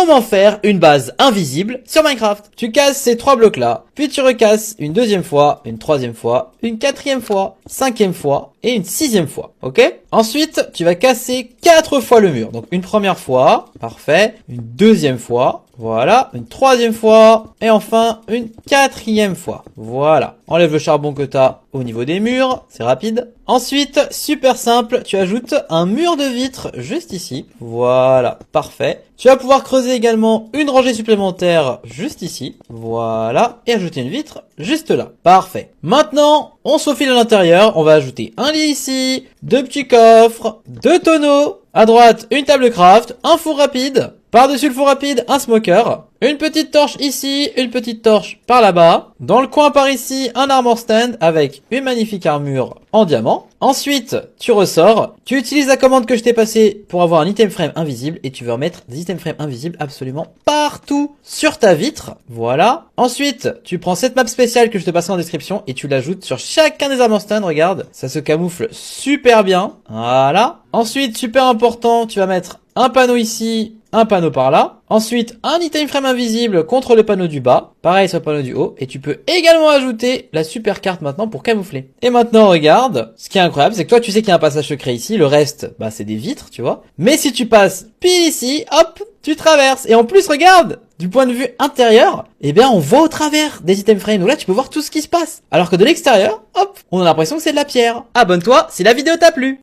comment faire une base invisible sur Minecraft. Tu casses ces 3 blocs là, puis tu recasses une deuxième fois, une troisième fois, une quatrième fois, cinquième fois et une sixième fois, ok? Ensuite, tu vas casser 4 fois le mur. Donc une première fois, parfait, une deuxième fois, voilà, une troisième fois, et enfin une quatrième fois. Voilà. Enlève le charbon que tu as au niveau des murs, c'est rapide. Ensuite, super simple, tu ajoutes un mur de vitre juste ici. Voilà, parfait. Tu vas pouvoir creuser également une rangée supplémentaire juste ici. Voilà, et ajouter une vitre juste là. Parfait. Maintenant, on se faufile à l'intérieur, on va ajouter un lit ici, 2 petits coffres, 2 tonneaux, à droite une table craft, un four rapide, par-dessus le four rapide, un smoker, une petite torche ici, une petite torche par là-bas. Dans le coin par ici, un armor stand avec une magnifique armure en diamant. Ensuite, tu ressors, tu utilises la commande que je t'ai passée pour avoir un item frame invisible et tu veux remettre des item frames invisibles absolument partout sur ta vitre. Voilà. Ensuite, tu prends cette map spéciale que je te passerai en description et tu l'ajoutes sur chacun des armor stands. Regarde, ça se camoufle super bien. Voilà. Ensuite, super important, tu vas mettre un panneau ici, un panneau par là. Ensuite, un item frame invisible contre le panneau du bas. Pareil sur le panneau du haut. Et tu peux également ajouter la super carte maintenant pour camoufler. Et maintenant, regarde. Ce qui est incroyable, c'est que toi, tu sais qu'il y a un passage secret ici. Le reste, bah, c'est des vitres, tu vois. Mais si tu passes pile ici, hop, tu traverses. Et en plus, regarde, du point de vue intérieur, eh bien, on voit au travers des item frames. Donc là, tu peux voir tout ce qui se passe. Alors que de l'extérieur, hop, on a l'impression que c'est de la pierre. Abonne-toi si la vidéo t'a plu.